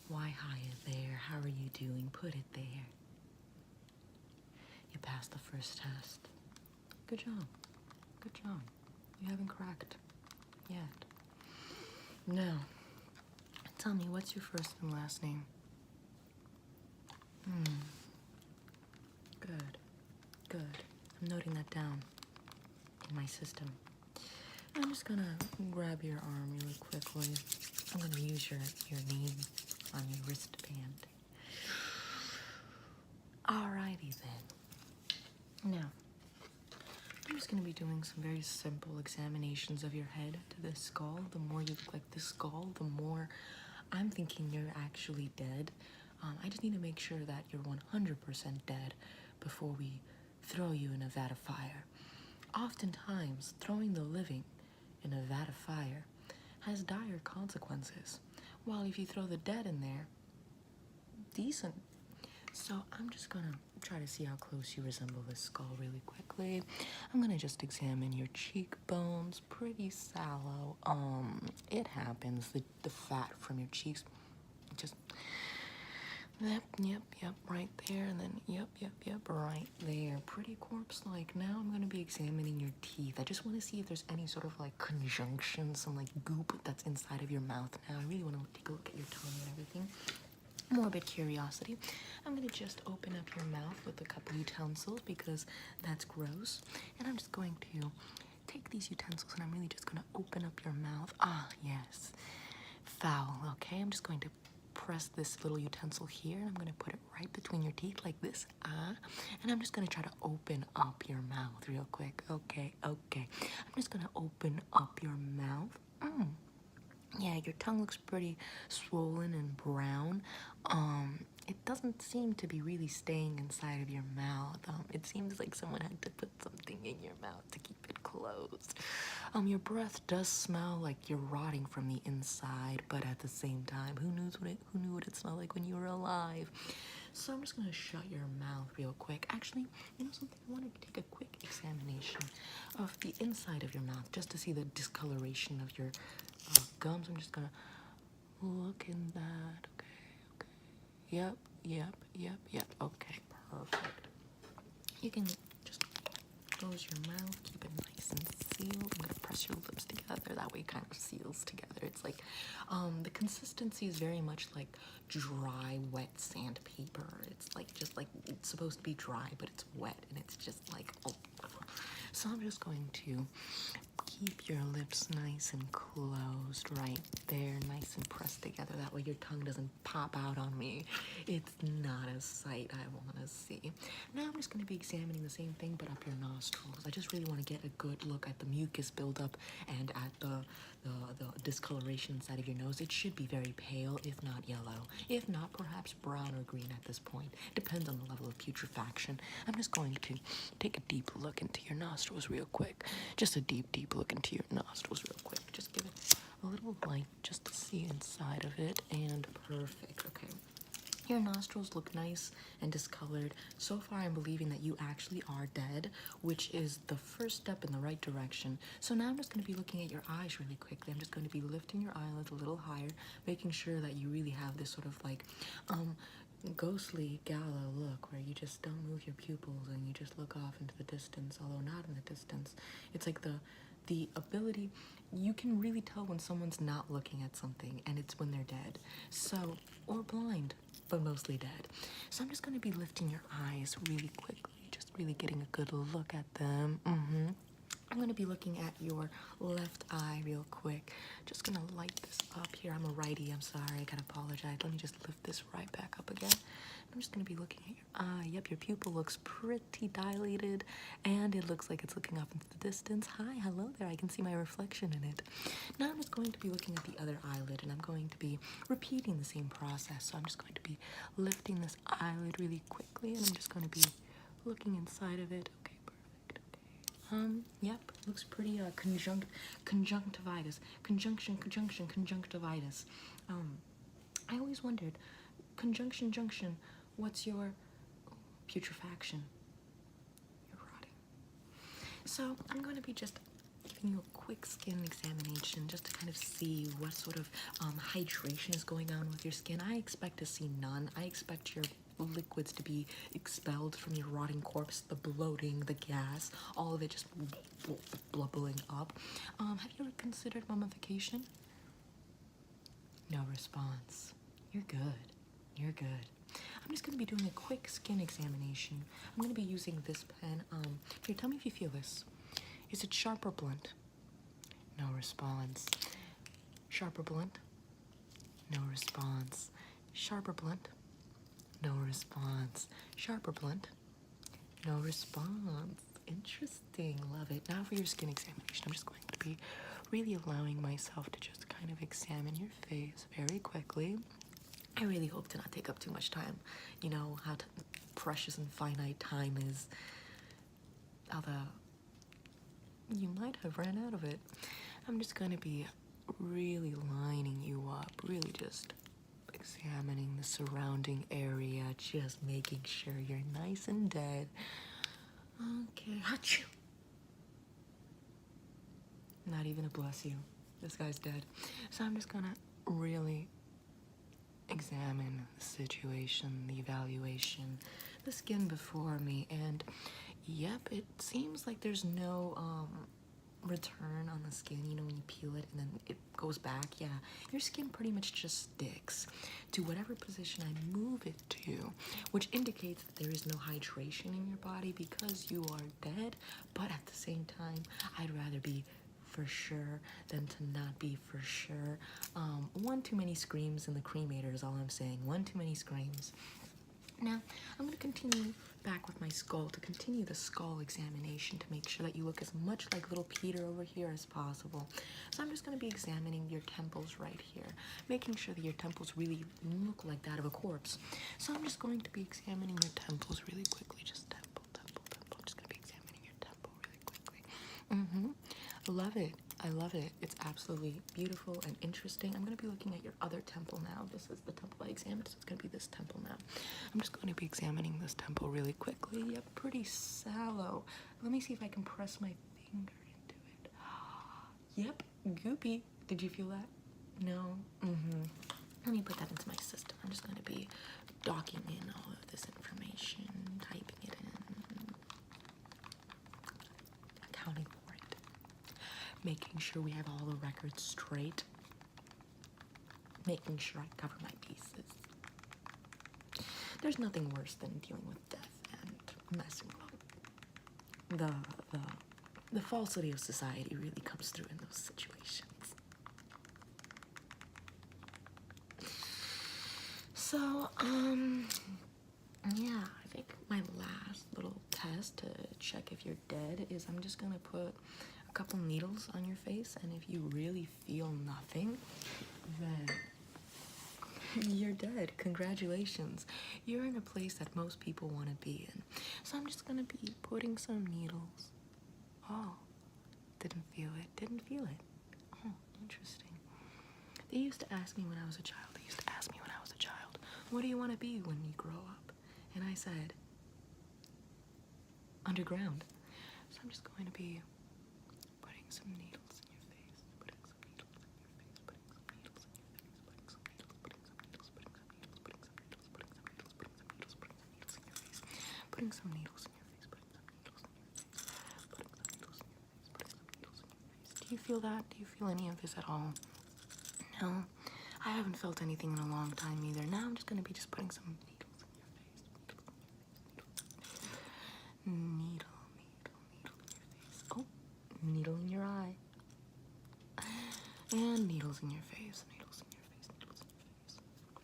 Why, hiya there. How are you doing? Put it there. You passed the first test. Good job. Good job. You haven't cracked yet. Now, tell me, what's your first and last name? Good. Good. I'm noting that down in my system. I'm just gonna grab your arm really quickly. I'm gonna use your name on your wristband. Alrighty then. Now, I'm just gonna be doing some very simple examinations of your head to the skull. The more you look like the skull, the more I'm thinking you're actually dead. I just need to make sure that you're 100% dead before we throw you in a vat of fire. Oftentimes, throwing the living in a vat of fire has dire consequences, while if you throw the dead in there, decent. So I'm just gonna try to see how close you resemble this skull really quickly. I'm gonna just examine your cheekbones, pretty sallow. It happens, the fat from your cheeks, just, yep, right there, and then yep, right there. Pretty corpse-like. Now I'm gonna be examining your teeth. I just wanna see if there's any sort of like conjunction, some like goop that's inside of your mouth. Now I really wanna take a look at your tongue and everything. Morbid curiosity. I'm gonna just open up your mouth with a couple utensils because that's gross. And I'm just going to take these utensils and I'm really just gonna open up your mouth. Ah, yes. Foul, okay? I'm just going to press this little utensil here and I'm gonna put it right between your teeth like this. And I'm just gonna try to open up your mouth real quick. Okay. I'm just gonna open up your mouth. Yeah, your tongue looks pretty swollen and brown. It doesn't seem to be really staying inside of your mouth. It seems like someone had to put something in your mouth to keep it closed. Your breath does smell like you're rotting from the inside, but at the same time, who knew what it smelled like when you were alive? So I'm just gonna shut your mouth real quick. Actually, you know something? I want to take a quick examination of the inside of your mouth just to see the discoloration of your gums. I'm just gonna look in that. Okay. Yep. Okay, perfect. You can just close your mouth, keep it nice and sealed. I'm gonna press your lips together. That way it kind of seals together. It's like, the consistency is very much like dry, wet sandpaper. It's like, just like, it's supposed to be dry, but it's wet, and it's just like, oh. So I'm just going to keep your lips nice and closed right there, nice and pressed together. That way your tongue doesn't pop out on me. It's not a sight I want to see. Now I'm just going to be examining the same thing, but up your nostrils. I just really want to get a good look at the mucus buildup and at the discoloration inside of your nose. It should be very pale, if not yellow. If not, perhaps brown or green at this point. Depends on the level of putrefaction. I'm just going to take a deep look into your nostrils real quick. Just a deep look into your nostrils real quick. Just give it a little light just to see inside of it. And perfect. Okay. Your nostrils look nice and discolored. So far, I'm believing that you actually are dead, which is the first step in the right direction. So now I'm just going to be looking at your eyes really quickly. I'm just going to be lifting your eyelids a little higher, making sure that you really have this sort of like, ghostly gala look where you just don't move your pupils and you just look off into the distance, although not in the distance. It's like the ability, you can really tell when someone's not looking at something, and it's when they're dead. So, or blind, but mostly dead. So I'm just going to be lifting your eyes really quickly, just really getting a good look at them. I'm going to be looking at your left eye real quick. Just going to light this up here. I'm a righty. I'm sorry. I gotta apologize. Let me just lift this right back up again. I'm just going to be looking at your eye. Yep, your pupil looks pretty dilated, and it looks like it's looking off into the distance. Hi, hello there. I can see my reflection in it. Now I'm just going to be looking at the other eyelid, and I'm going to be repeating the same process. So I'm just going to be lifting this eyelid really quickly, and I'm just going to be looking inside of it. Okay, perfect. Okay. Yep, looks pretty conjunctivitis. Conjunctivitis. I always wondered, junction, what's your putrefaction? You're rotting. So I'm going to be just giving you a quick skin examination just to kind of see what sort of hydration is going on with your skin. I expect to see none. I expect your liquids to be expelled from your rotting corpse, the bloating, the gas, all of it just bubbling up. Have you ever considered mummification? No response. You're good. You're good. I'm just going to be doing a quick skin examination. I'm going to be using this pen. Here, tell me if you feel this. Is it sharp or blunt? No response. Sharp or blunt? No response. Sharp or blunt? No response. Sharp or blunt? No response. Interesting. Love it. Now for your skin examination, I'm just going to be really allowing myself to just kind of examine your face very quickly. I really hope to not take up too much time. You know how precious and finite time is. Although, you might have ran out of it. I'm just going to be really lining you up, really just examining the surrounding area, just making sure you're nice and dead. Okay, achoo. Not even a bless you. This guy's dead. So I'm just gonna really examine the situation, the evaluation, the skin before me, and yep, it seems like there's no return on the skin. You know, when you peel it and then it goes back, yeah, your skin pretty much just sticks to whatever position I move it to, which indicates that there is no hydration in your body because you are dead. But at the same time, I'd rather be for sure than to not be for sure. One too many screams in the cremator is all I'm saying. One too many screams. Now, I'm going to continue back with my skull to continue the skull examination to make sure that you look as much like little Peter over here as possible. So I'm just going to be examining your temples right here, making sure that your temples really look like that of a corpse. So I'm just going to be examining your temples really quickly. Just temple, temple, temple. I'm just going to be examining your temple really quickly. Love it. I love it. It's absolutely beautiful and interesting. I'm going to be looking at your other temple now. This is the temple I examined, so it's going to be this temple now. I'm just going to be examining this temple really quickly. Yep, pretty sallow. Let me see if I can press my finger into it. Yep, goopy. Did you feel that? No? Let me put that into my system. I'm just going to be docking in all of this information, typing it in, accounting for it, making sure we have all the records straight, making sure I cover my pieces. There's nothing worse than dealing with death and messing with the falsity of society really comes through in those situations. So, yeah, I think my last little test to check if you're dead is I'm just gonna put a couple needles on your face, and if you really feel nothing, then you're dead. Congratulations. You're in a place that most people want to be in. So I'm just gonna be putting some needles. Oh, didn't feel it. Didn't feel it. Oh, interesting. They used to ask me when I was a child. What do you want to be when you grow up? And I said, underground. So I'm just going to be putting some needles in your face, putting some needles in your face, putting some needles in your face, putting some needles, putting some needles, putting some needles, putting some needles, putting some needles, putting some needles, putting some needles in your face, putting some needles in your face, putting some needles in your face, putting some needles in your face, putting some needles in your face. Do you feel that? Do you feel any of this at all? No? I haven't felt anything in a long time either. Now I'm just going to be just putting some needles in your face. Needle in your face. Oh, needle in your eye. And needles in your face. Needles in your face. Needles in your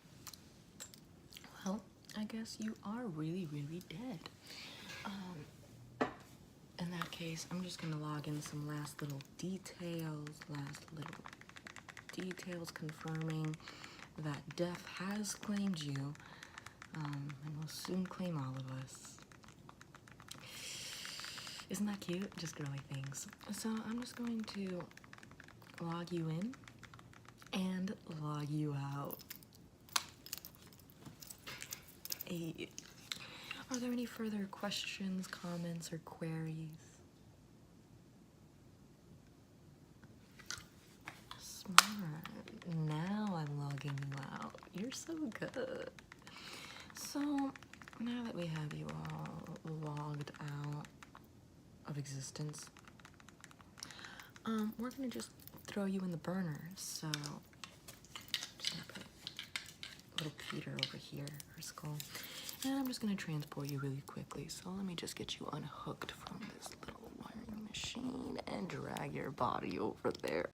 face. Well, I guess you are really, really dead. In that case, I'm just going to log in some last little details, confirming that death has claimed you, and will soon claim all of us. Isn't that cute? Just girly things. So I'm just going to log you in and log you out. Hey. Are there any further questions, comments, or queries? so good. So now that we have you all logged out of existence, we're gonna just throw you in the burner. So just gonna put little Peter over here, her skull, and I'm just gonna transport you really quickly. So let me just get you unhooked from this little wiring machine and drag your body over there.